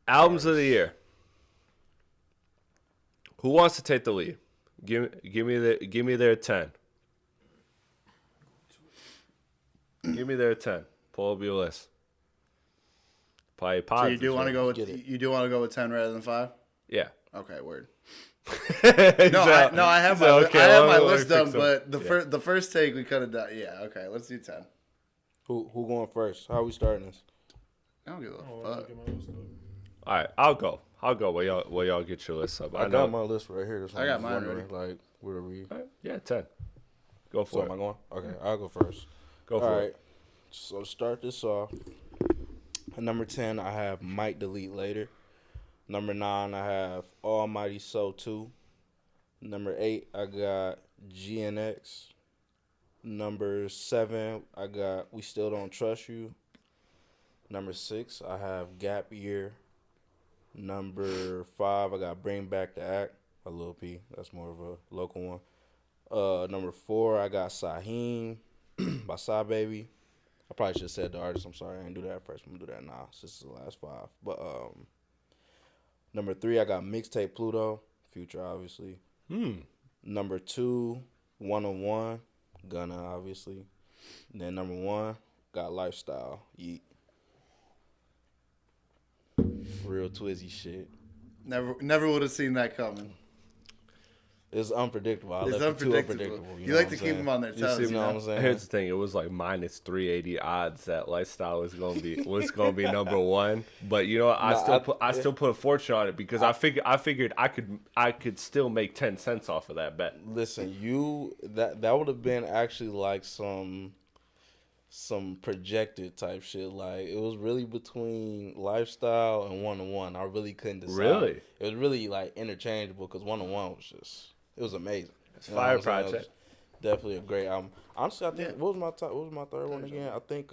Albums of the year. Who wants to take the lead? Give me their 10. Give me their 10. Pull up your list. Probably So positive. you do want to go with 10 rather than 5? Yeah. Okay, word. No, I have my list done, but the first take we could have done. Yeah, okay, let's do 10. Who going first? How are we starting this? I don't give a fuck. All right, I'll go while y'all get your list up. I got my list right here. I got mine ready. Like, where are we? Right, yeah, 10. Go for it. Am I going? Okay, I'll go first. Go for it. So start this off. At number 10, I have Might Delete Later. Number 9, I have Almighty So 2. Number 8, I got GNX. Number 7, I got We Still Don't Trust You. Number 6, I have Gap Year. Number 5, I got Bring Back the Act by Lil P. That's more of a local one. Number 4, I got Saheem by Sa Baby. I probably should have said the artist. I'm sorry, I didn't do that first. I'm gonna do that now. This is the last 5. But number 3, I got Mixtape Pluto, Future, obviously. Number 2, 101, Gunna, obviously. And then number 1, got Lifestyle, Yeet. Real Twizzy shit. Never would have seen that coming. It's unpredictable. It's unpredictable. You like to keep them on their toes. You know what I'm saying? Here's the thing: it was like minus 380 odds that Lifestyle was gonna be number 1. But you know, I still put a fortune on it because I figured I could still make 10 cents off of that bet. Listen, that would have been actually like some projected type shit. Like, it was really between Lifestyle and 101. I really couldn't decide. Really? It was really like interchangeable because 101 was just. It was amazing. It's fire project. Definitely a great album. Honestly, I think what was my third one again? I think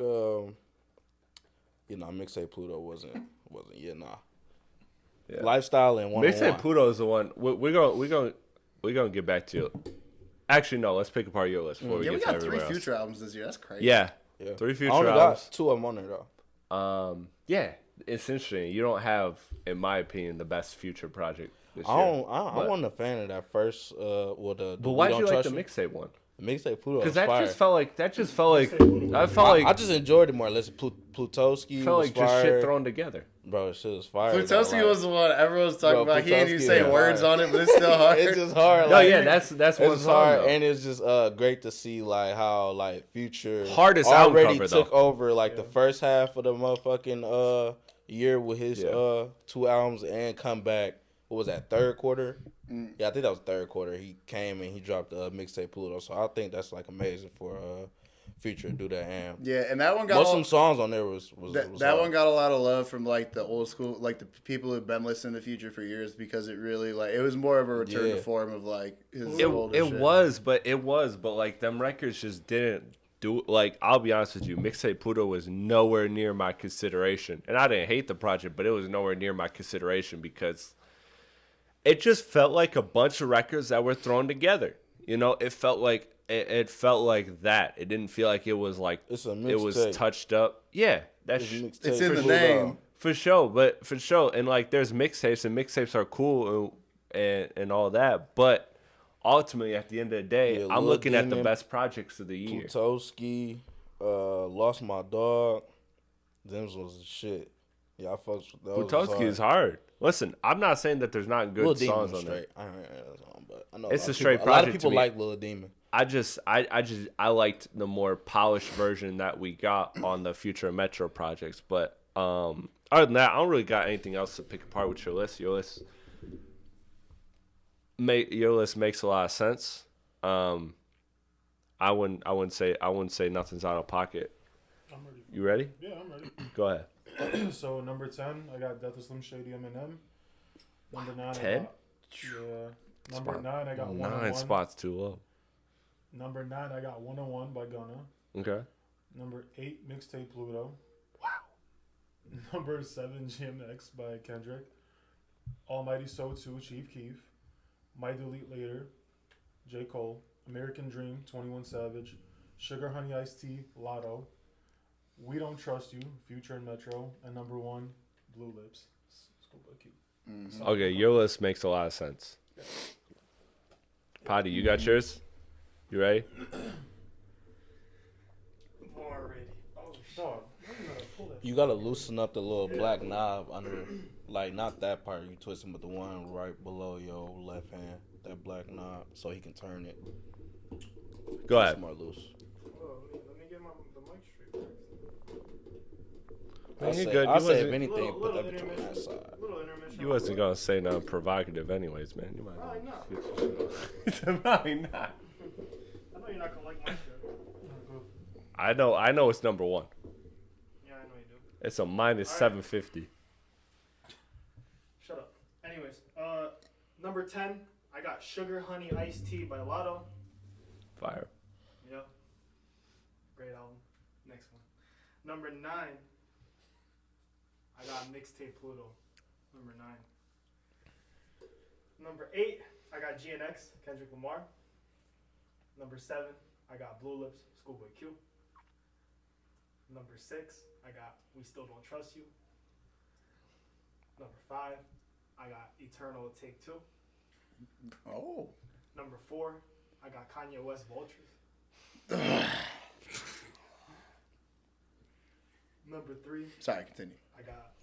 Mixtape Pluto wasn't Yeah. Lifestyle and 101. Mixtape Pluto is the one we're gonna get back to. Actually, no. Let's pick apart your list before we get to everywhere else. We got 3 Future albums this year. That's crazy. Yeah. 3 Future albums. I only got 2 of them on there though. Yeah, it's interesting. You don't have, in my opinion, the best Future project this year. I wasn't a fan of that first. But why did you like the mixtape one? The Mixtape Pluto. Because that just felt like I just enjoyed it more. Listen, Plutowski felt was like fire. just shit thrown together. Bro, shit was fire. Plutowski was the one everyone was talking about. He didn't even say words on it, but it's still hard. It's just hard. No, yeah, that's one song. Hard, and it's just great to see like how like Future hardest album already cover, took though. over like the first half of the motherfucking year with his 2 albums and come back. What was that, third quarter? Yeah, I think that was third quarter. He came and he dropped Mixtape Pluto. So I think that's like amazing for Future to do that. And yeah, and that one got most of some songs on there was that one got a lot of love from like the old school, like the people who've been listening to Future for years because it really like it was more of a return to form of like his older shit. It was, but like them records just didn't do. Like, I'll be honest with you, Mixtape Pluto was nowhere near my consideration, and I didn't hate the project, but it was nowhere near my consideration because it just felt like a bunch of records that were thrown together. You know, it felt like that. It didn't feel like it was like it was touched up. Yeah, it's in the name for sure. And like, there's mixtapes, and mixtapes are cool and all that. But ultimately, at the end of the day, I'm looking at the best projects of the year. Plutowski, Lost My Dog. Them was the shit. Yeah, I fucks with those. Plutowski is hard. Listen, I'm not saying that there's not good songs on there. I know it's a straight project. A lot of people like Lil Demon. I liked the more polished version that we got on the Future and Metro projects. But other than that, I don't really got anything else to pick apart with your list. Your list makes a lot of sense. I wouldn't say nothing's out of pocket. I'm ready. You ready? Yeah, I'm ready. Go ahead. So number 10, I got Death of Slim Shady Eminem. Number 9, 10? Number 9, I got 101. 9 spots too low. Number 9, I got 101 by Gunna. Okay. Number 8, Mixtape Pluto. Wow. Number 7, GMX by Kendrick. Almighty So 2, Chief Keef. My Delete Later, J. Cole. American Dream, 21 Savage. Sugar Honey Iced Tea, Lotto. We Don't Trust You, Future and Metro. And number 1, Blue Lips, Schoolboy Q. Okay, your list makes a lot of sense. Podi, you got yours? You ready? Already. Oh, Dog, how you gonna pull that? You gotta loosen up the little black knob under, like not that part you twisting, but the one right below your left hand, that black knob, so he can turn it. Go It's ahead. more loose. Well, let me get the mic straight. I'll you're say, good. I'll You say if wasn't- anything, Little put that between intermission. that side. Little intermission. You wasn't gonna say nothing provocative, anyways, man. You might Probably not. Probably not. I know you're not gonna like my shit. I know it's number one. Yeah, I know you do. It's a minus All right. 750. Shut up. Anyways, number 10, I got Sugar Honey Iced Tea by Lotto. Fire. Yep. Great album. Next one. Number 9, I got Mixtape Pluto. Number 9. Number 8, I got GNX, Kendrick Lamar. Number 7, I got Blue Lips, Schoolboy Q. Number 6, I got We Still Don't Trust You. Number 5, I got Eternal Take 2. Oh. Number 4, I got Kanye West Vultures. Number 3, Sorry, continue. I got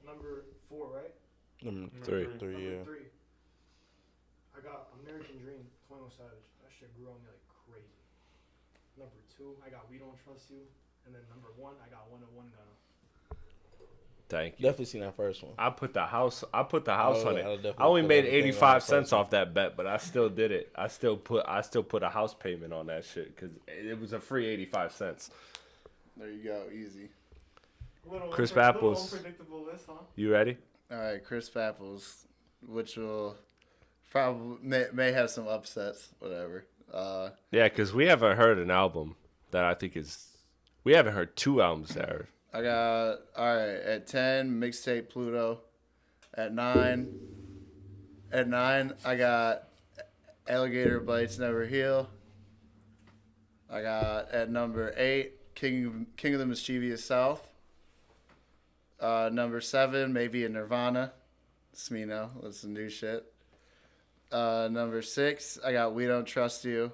number 4, right? Number Three. three, Number yeah. 3, I got American Dream, 21 Savage. That shit grew on me like crazy. Number 2, I got We Don't Trust You, and then number 1, I got 101 Gunna. Thank you. Definitely seen that first one. I put the house on it. I'll definitely I only put made everything on 85 that cents first one. off that bet, but I still did it. I still put a house payment on that shit because it was a free 85 cents. There you go. Easy. Crisp Apples. Little unpredictable list, huh? You ready? All right, Crisp Apples, which will probably may have some upsets, whatever. Yeah, because we haven't heard an album that I think is. We haven't heard 2 albums that are. I got, all right, at 10, Mixtape Pluto. At 9, I got Alligator Bites Never Heal. I got at number 8, King of the Mischievous South. Number 7, maybe a Nirvana. Smino, that's some new shit. Number 6, I got We Don't Trust You.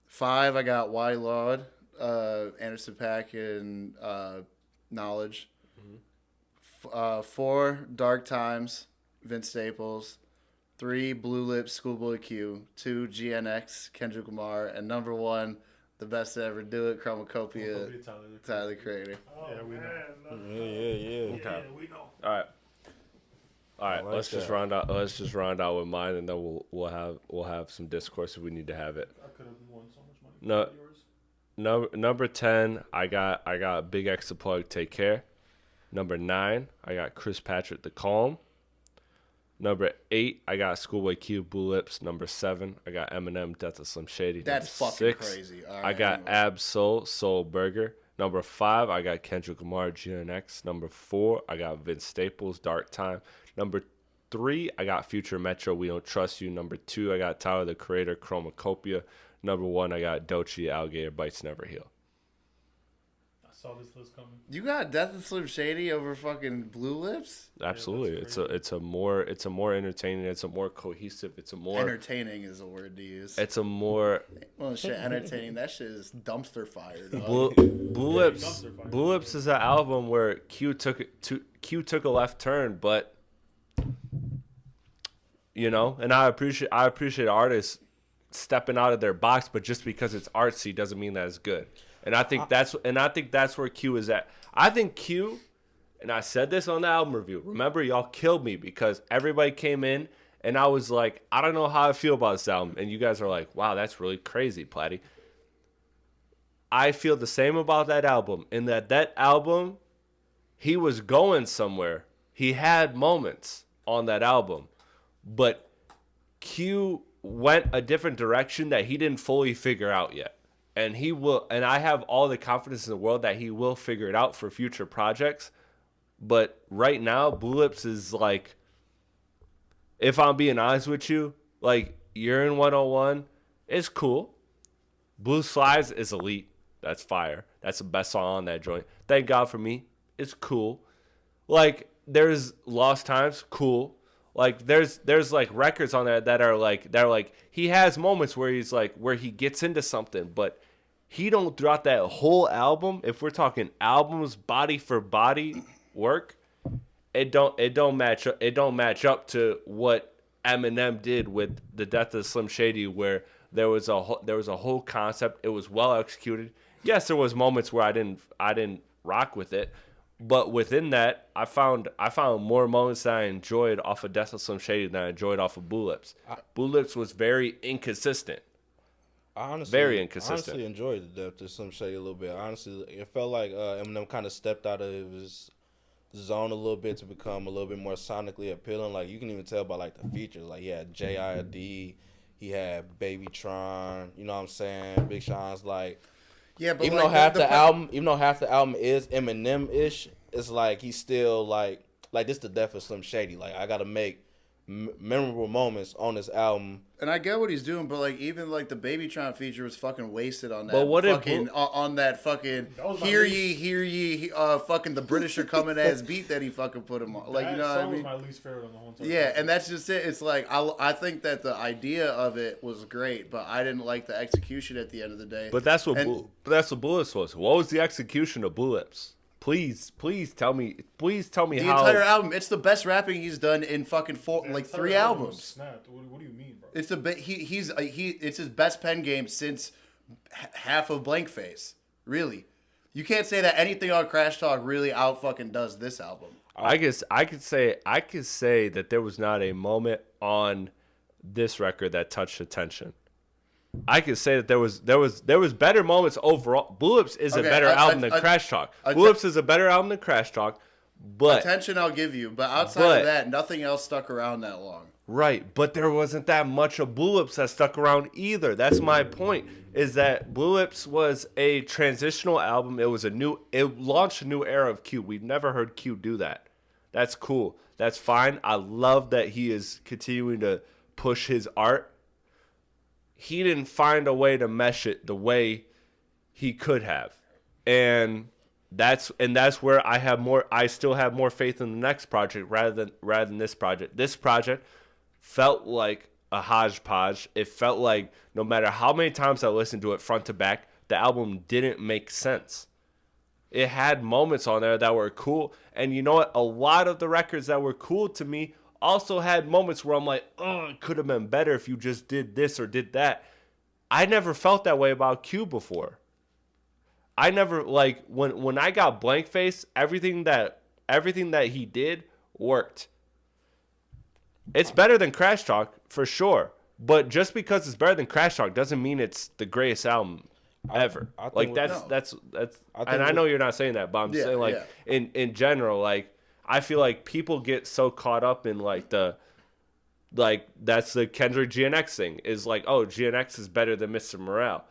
5, I got Why Lord, Anderson .Paak and Knowledge. 4, Dark Times, Vince Staples. 3, Blue Lips, Schoolboy Q. 2, GNX, Kendrick Lamar. And number 1, the best to ever do it, Chromacopia, Tyler the Creator. Oh, Yeah, we know. Yeah. Yeah, we know. All right. like let's just that. round out. Let's just round out with mine, and then we'll have some discourse if we need to have it. I could have won so much money. No. for yours. Number 10, I got Big X the Plug, Take Care. Number 9, I got Chris Patrick, The Calm. Number 8, I got Schoolboy Q, Blue Lips. Number 7, I got Eminem, Death of Slim Shady. That's Number fucking 6, crazy. All I right, got anyway. Ab Soul Burger. Number 5, I got Kendrick Lamar, GNX. Number 4, I got Vince Staples, Dark Time. Number 3, I got Future Metro, We Don't Trust You. Number 2, I got Tyler the Creator, Chromacopia. Number 1, I got Doechii, Alligator Bites Never Heal. I saw this list coming. You got Death of Slim Shady over fucking Blue Lips? Absolutely, that's it's a more entertaining, it's a more cohesive, it's a more Entertaining is a word to use. it's a more Well, shit, entertaining. That shit is dumpster fire, dog. Blue Lips. dumpster fire. Blue Lips is an album where Q took a left turn, but you know, and I appreciate artists stepping out of their box, but just because it's artsy doesn't mean that it's good. And I think that's where Q is at. I think Q, and I said this on the album review. Remember, y'all killed me because everybody came in and I was like, I don't know how I feel about this album, and you guys are like, wow, that's really crazy, Platte. I feel the same about that album, in that album, he was going somewhere. He had moments on that album, but Q went a different direction that he didn't fully figure out yet. And he will, and I have all the confidence in the world that he will figure it out for future projects. But right now, Blue Lips is like, if I'm being honest with you, like, Urine 101 is cool. Blue Slides is elite. That's fire. That's the best song on that joint. Thank God for Me. It's cool. Like, there's Lost Times. Cool. Like, there's like records on there that are like he has moments where he's like where he gets into something, but he don't throughout that whole album. If we're talking albums, body for body work, it don't match up to what Eminem did with The Death of Slim Shady, where there was a whole concept. It was well executed. Yes, there was moments where I didn't rock with it, but within that, I found more moments that I enjoyed off of Death of Slim Shady than I enjoyed off of Blue Lips. Blue Lips was very inconsistent. Very inconsistent. I honestly enjoyed the Depth of Slim Shady a little bit. Honestly, it felt like Eminem kind of stepped out of his zone a little bit to become a little bit more sonically appealing. Like, you can even tell by like the features. Like, he had J.I.D., he had Baby Tron, you know what I'm saying? Big Sean's like, Yeah, but even like though half the album is Eminem-ish, it's like he's still like this the Death of Slim Shady. Like, I gotta make memorable moments on this album. And I get what he's doing, but like even like the Babytron feature was fucking wasted on that. But what if fucking on that fucking hear ye, fucking the British are coming ass beat that he fucking put him on. Like, you know what I mean? That song was my least favorite on the whole entire Yeah, project. and that's just it. It's like I think that the idea of it was great, but I didn't like the execution at the end of the day. But that's what Blue Lips was. What was the execution of Blue Lips? Please tell me the how. entire album, it's the best rapping he's done in fucking The like entire 3 album was albums. snapped. What do you mean, bro? It's it's his best pen game since half of Blank Face. Really, you can't say that anything on Crash Talk really out fucking does this album. I guess I could say that there was not a moment on this record that touched attention. I could say that there was better moments overall. Blue Lips is a better album than Crash Talk. Blue Lips is a better album than Crash Talk, but Attention I'll give you, but outside of that, nothing else stuck around that long. right. But there wasn't that much of Blue Lips that stuck around either. That's my point. Is that Blue Lips was a transitional album. It launched a new era of Q. We've never heard Q do that. That's cool. That's fine. I love that he is continuing to push his art. He didn't find a way to mesh it the way he could have. And that's where I still have more faith in the next project rather than this project. This project felt like a hodgepodge. It felt like no matter how many times I listened to it front to back, the album didn't make sense. It had moments on there that were cool. And you know what? A lot of the records that were cool to me also had moments where I'm like, oh, it could have been better if you just did this or did that. I never felt that way about Q before. I never, like, when I got Blank Face, everything that he did worked. It's better than Crash Talk for sure, but just because it's better than Crash Talk doesn't mean it's the greatest album ever. I think Like, with- that's and I know you're not saying that, but I'm saying, like, in general, like, I feel like people get so caught up in like that's the Kendrick GNX thing, is like, oh, GNX is better than Mr. Morale.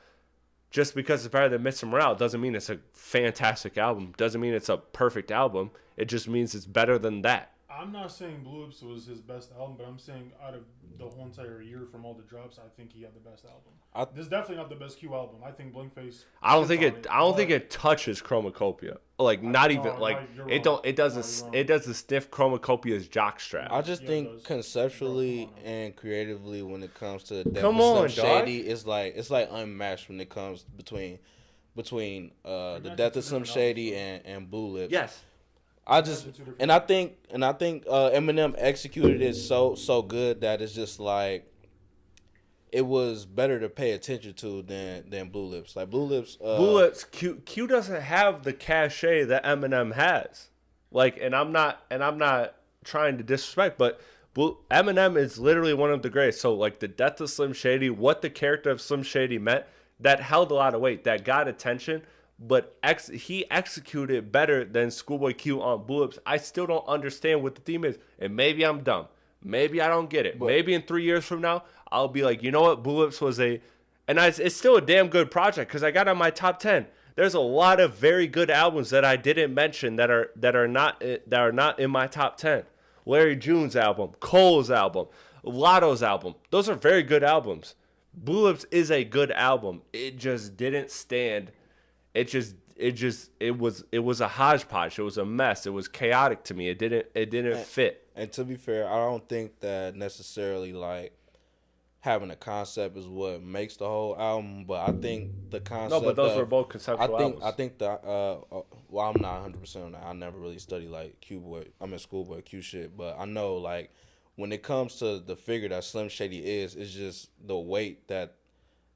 Just because it's better than Mr. Morale doesn't mean it's a fantastic album. Doesn't mean it's a perfect album. It just means it's better than that. I'm not saying Blue Lips was his best album, but I'm saying out of the whole entire year from all the drops, I think he had the best album. This is definitely not the best Q album. I think Blank Face. I don't think it touches Chromacopia. Like, not even like it wrong. does You're wrong. it does the stiff Chromacopia's jockstrap. I just Yeah, think it does. conceptually and creatively, when it comes to Death Come of on, Slim dog. Shady, it's like unmatched when it comes between the Imagine Death two of Slim different Shady albums, and Blue Lips. Yes. I just Imagine two different and I think Eminem executed it so good that it's just like it was better to pay attention to than Blue Lips. Like Blue Lips, Q doesn't have the cachet that Eminem has. Like, and I'm not trying to disrespect, but Eminem is literally one of the greatest. So, like, the Death of Slim Shady, what the character of Slim Shady meant, that held a lot of weight, that got attention, but he executed better than Schoolboy Q on Blue Lips. I still don't understand what the theme is, and maybe I'm dumb. Maybe I don't get it. Maybe in 3 years from now, I'll be like, you know what, Blue Lips was it's still a damn good project because I got it on my top 10. There's a lot of very good albums that I didn't mention that are not in my top 10. Larry June's album, Cole's album, Lotto's album. Those are very good albums. Blue Lips is a good album. It just didn't stand. It it was a hodgepodge. It was a mess. It was chaotic to me. It didn't fit. And to be fair, I don't think that necessarily like having a concept is what makes the whole album, but I think the concept. No, but those were both conceptual albums. I think the well, I'm not 100% on that. I never really studied like schoolboy Q shit, but I know like when it comes to the figure that Slim Shady is, it's just the weight that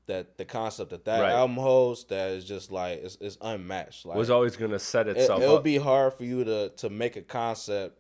the concept that Right. album holds that is just like it's unmatched. Like was always gonna set itself it'll up. be hard for you to make a concept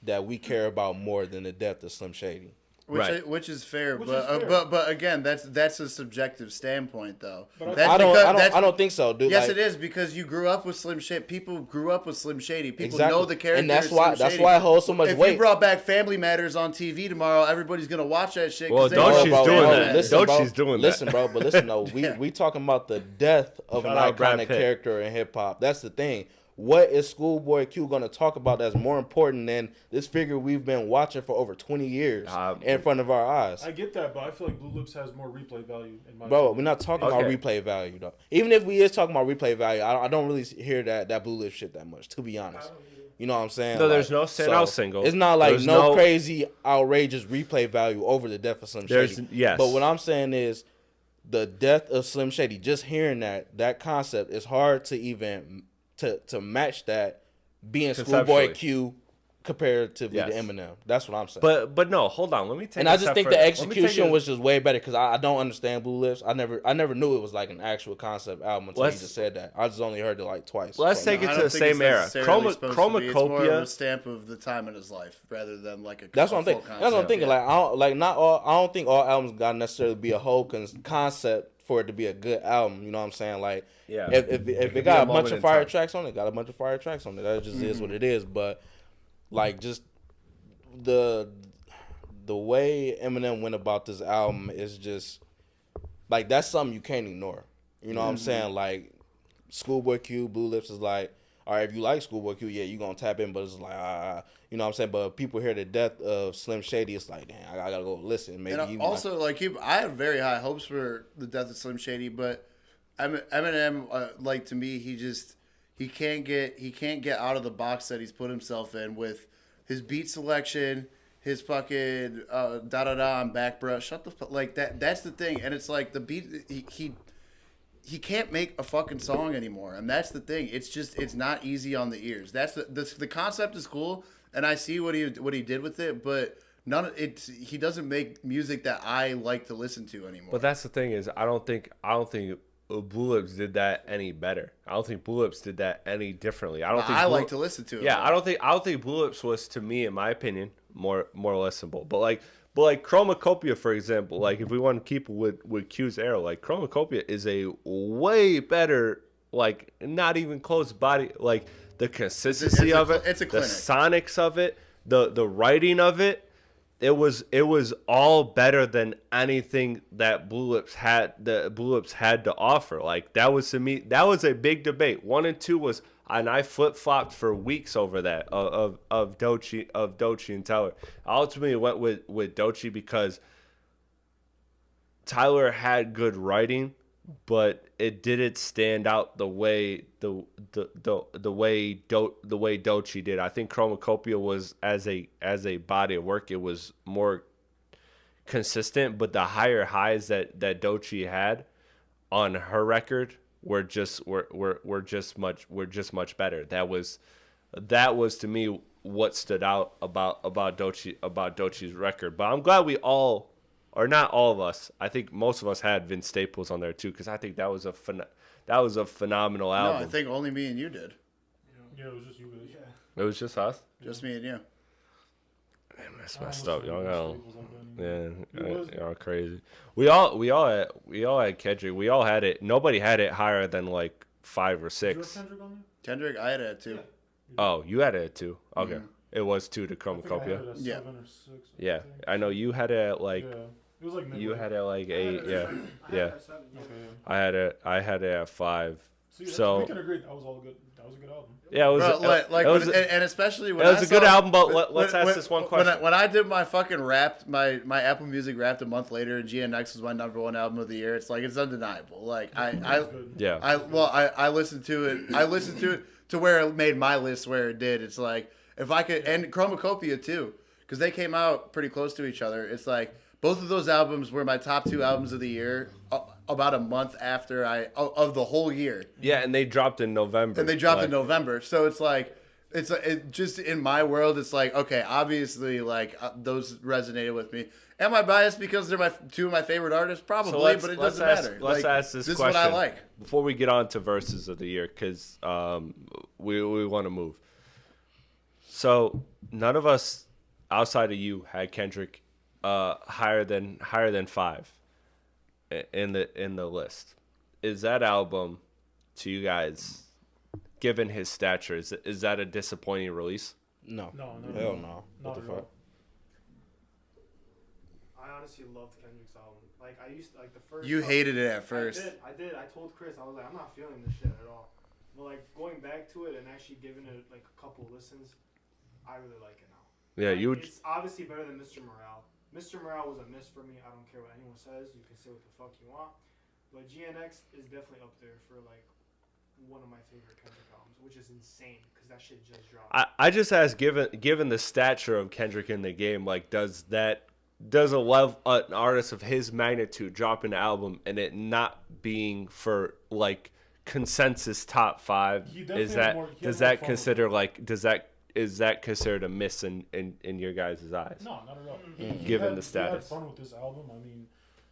that we care about more than the death of Slim Shady. Which is fair, Which but is fair. but again, that's a subjective standpoint, though. But That's I because- don't think so, dude. Yes, Like, it is because you grew up with Slim Shady. People grew up with Slim Shady. People Exactly. know the character. And that's of Slim why Shady. it holds so much if weight. you brought back Family Matters on TV tomorrow, everybody's gonna watch that shit. 'cause Well, they don't know she's about doing Family that. Matters. Don't bro, she's doing that. Listen, bro, but listen though, Yeah. we talking about the death of Shout an out Brad iconic Pitt. character in hip hop. That's the thing. What is Schoolboy Q gonna talk about that's more important than this figure we've been watching for over 20 years in front of our eyes? I get that, but I feel like Blue Lips has more replay value in my Bro, opinion. we're not talking Okay. about replay value though. Even if we is talking about replay value, I don't really hear that Blue Lip shit that much, to be honest. You know what I'm saying? No, there's no standout single. It's not like There's no no- crazy, outrageous replay value over the death of Slim There's- Shady. yes. But what I'm saying is the death of Slim Shady, just hearing that concept, is hard to even to match that being Schoolboy Conceptually. Q comparatively Yes. to Eminem. That's what I'm saying. But no, hold on. Let me take. And a I just step think further. the Let me take execution a- was just way better because I don't understand Blue Lips. I never knew it was like an actual concept album until Let's- you just said that. I just only heard it like twice. Let's So, take it I to don't the think same it's era. necessarily supposed to be. It's more of Chromacopia. a stamp of the time in his life rather than like a. That's what I'm full thinking. That's what I'm concept, thinking. yeah. Like I don't think all albums gotta necessarily be a whole concept for it to be a good album. You know what I'm saying? Like Yeah. if could it be got a a bunch moment of in fire time. tracks on it, got a bunch of fire tracks on it. That just is what it is. But like just the way Eminem went about this album is just like that's something you can't ignore. You know what I'm saying? Like Schoolboy Q, Blue Lips is like, all right, if you like Schoolboy Q, yeah, you gonna tap in, but it's like, you know what I'm saying? But people hear the death of Slim Shady, it's like, damn, I gotta go listen. Maybe And you also, like, I have very high hopes for the death of Slim Shady, but Eminem, like to me, he can't get out of the box that he's put himself in with his beat selection, his fucking da da da on back brush. Shut the fuck like that. That's the thing, and it's like the beat he can't make a fucking song anymore, and that's the thing. It's not easy on the ears. That's the concept is cool, and I see what he did with it, but he doesn't make music that I like to listen to anymore. But that's the thing is, I don't think Blue Lips did that any better. I don't think Blue Lips did that any differently. I don't think I Blue- like to listen to it. Yeah, more. I don't think Blue Lips was, to me, in my opinion, more listenable. But like Chromacopia, for example, like if we want to keep with Q's era, like Chromacopia is a way better, like not even close body, like the consistency of it, it's a the clinic. sonics of it, the writing of it. It was all better than anything that Blue Lips had to offer. Like that was, to me, that was a big debate. 1 and 2 was, and I flip flopped for weeks over that of Doechii and Tyler. I ultimately went with Doechii because Tyler had good writing, but it didn't stand out the way the way Doechii did. I think Chromacopia was as a body of work, it was more consistent, but the higher highs that Doechii had on her record were just much better. That was to me what stood out about Doechii's record. But I'm glad we all, or not all of us, I think most of us had Vince Staples on there too, because I think that was a phenomenal No, album. I think only me and you did. Yeah, it was just you guys. Yeah. It was just us. Just me and you. Man, that's I don't messed up, listen to y'all. Staples like that anymore. Yeah, It was- y'all crazy. We all had Kendrick. We all had it. Nobody had it higher than like 5 or Did you have 6. Kendrick on there? Kendrick, I had it too. Yeah. Oh, you had it too. Okay, Mhm. it was 2 to I think I had Chromacopia. it at Yeah. 7 or 6. Yeah, think. I know you had it at like Yeah. It was like you midway. had it like I had 8. it at Yeah, 7. I had yeah. it at 7, yeah. Okay, yeah. I had it at 5. See, that's- So- we can agree that was all good. That That was a good album. Yeah, it was. Bro, It was, and especially when it was I a good saw- album, but when- let's ask when- this one question. When I did my fucking Wrapped, my Apple Music Wrapped a month later, and GNX was my #1 album of the year. It's like it's undeniable. Like Yeah. I listened to it. I listened to it to where it made my list where it did. It's like if I could, and Chromacopia too, because they came out pretty close to each other. It's like both of those albums were my top 2 albums of the year. About a month after of the whole year. Yeah, and they dropped in November. And they dropped Like, in November, so it's like it just in my world, it's like okay, obviously like those resonated with me. Am I biased because they're 2 of my favorite artists? Probably, So let's- but it let's doesn't ask- matter. let's Like, ask this is question. what I like. Before we get on to verses of the year, because we want to move. So none of us outside of you had Kendrick higher than 5 in the list. Is that album to you guys, given his stature, is that a disappointing release? No. No, Hell no. What Not the at fuck? all. I honestly loved Kendrick's album. Like I used to, like the first. You hated it at first. I did. I told Chris, I was like, I'm not feeling this shit at all. But like going back to it and actually giving it like a couple listens, I really like it now. Yeah, Like, you would. It's obviously better than Mr. Morale. Mr. Morale was a miss for me. I don't care what anyone says. You can say what the fuck you want. But GNX is definitely up there for like one of my favorite Kendrick albums, which is insane because that shit just dropped. I just ask, given the stature of Kendrick in the game, like does an artist of his magnitude drop an album and it not being for like consensus top 5? He definitely Is had that more- he had does more that fun consider with like is that considered a miss in your guys' eyes? No, not at all. Given the He had status. fun with this album. I mean,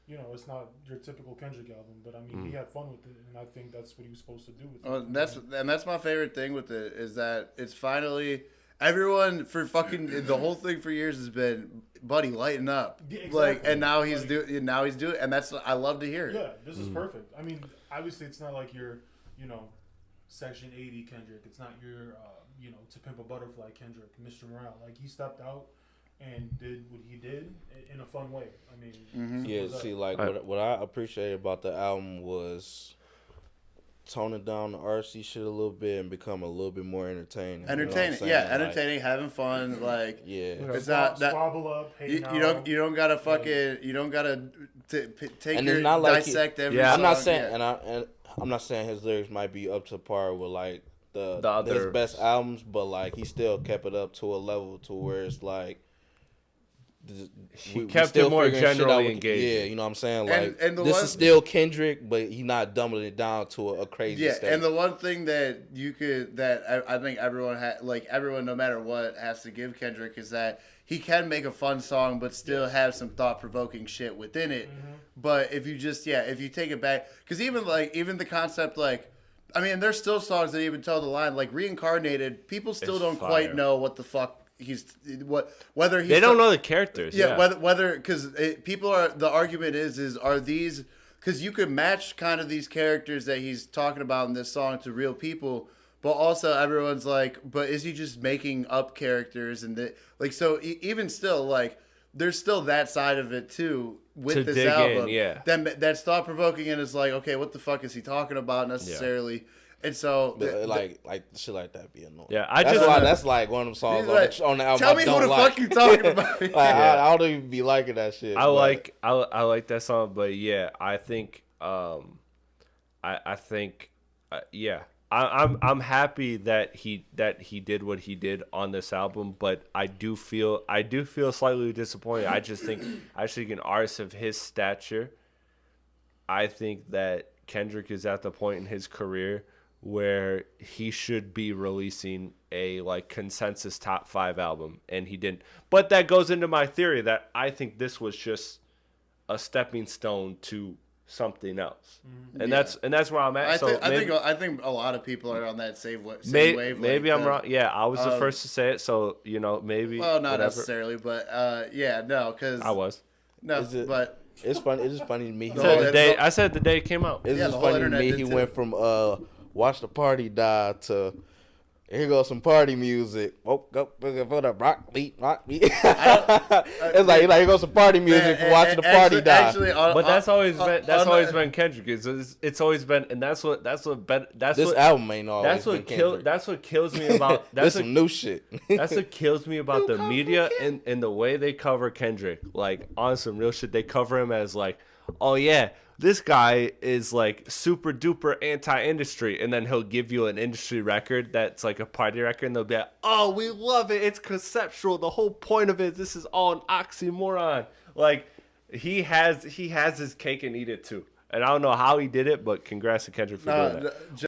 you know, it's not your typical Kendrick album, but I mean, he had fun with it, and I think that's what he was supposed to do with it. That's my favorite thing with it is that it's finally everyone for fucking the whole thing for years has been buddy lighten up. Yeah, Like exactly. and now he's Like- doing and that's I love to hear it. Yeah, this is perfect. I mean, obviously, it's not like your, you know, Section 80 Kendrick. It's not your, you know, To Pimp a Butterfly Kendrick, Mr. Morale. Like, he stepped out and did what he did in a fun way. I mean, simple Yeah, as that. see, like what I appreciated about the album was toning down the RC shit a little bit and become a little bit more entertaining. You know what I'm Entertaining, saying? yeah, Like, entertaining, having fun, like yeah. it's not that Squabble up, hey you now. don't gotta fucking you don't gotta take And your it's not like dissect every. Yeah. I'm not song, saying, yeah. and I'm not saying his lyrics might be up to par with like The his other- best albums, but like he still kept it up to a level to where it's like He kept it more generally engaging. Yeah, you know what I'm saying? Like And the this one- is still Kendrick, but he not dumbing it down to a crazy Yeah, state. and the one thing that I think everyone everyone no matter what has to give Kendrick is that he can make a fun song but still have some thought provoking shit within it. But if you if you take it back, because even the concept I mean, there's still songs that even tell the line like Reincarnated. People still It's don't fire. quite know what the fuck whether he's They don't know the characters. yeah, whether because people are the argument is are these because you could match kind of these characters that he's talking about in this song to real people, but also everyone's like, but is he just making up characters and so even still like there's still that side of it too with To this dig in, album. yeah. That's thought provoking and it's like okay, what the fuck is he talking about necessarily? And so But, like shit like that be annoying. Yeah, I that's just- why that's like one of them songs He's on the album. tell I me don't who the like. fuck you talking about. Like, Yeah. I don't even be liking that shit. I but- like that song, but yeah, I think I think yeah. I'm happy that he did what he did on this album, but I do feel slightly disappointed. I just think an artist of his stature, I think that Kendrick is at the point in his career where he should be releasing a like consensus top 5 album, and he didn't. But that goes into my theory that I think this was just a stepping stone to something else, and that's where I'm at. I think a lot of people are on that same wavelength. Maybe I'm wrong. Yeah, I was the first to say it, so maybe. Well, not whatever. necessarily, but because I was. no, Is it- but It's funny. It's just funny to me. The whole- I said the day it came out. It's Yeah, just the whole funny to internet me. did He too. went from watch the party die to Here goes some party music. Woke up looking for the rock beat. It's like here goes some party music for watching the party die. Actually, But that's always been Kendrick. It's always been, and that's what This what album ain't always been Kendrick. that's what kills me about This some new shit. That's what kills me about the media and the way they cover Kendrick. Like, on some real shit, they cover him as like, oh yeah, this guy is like super duper anti-industry, and then he'll give you an industry record that's like a party record, and they'll be like, oh, we love it, it's conceptual, the whole point of it, this is all an oxymoron. Like, he has his cake and eat it too. And I don't know how he did it, but congrats to Kendrick for doing that.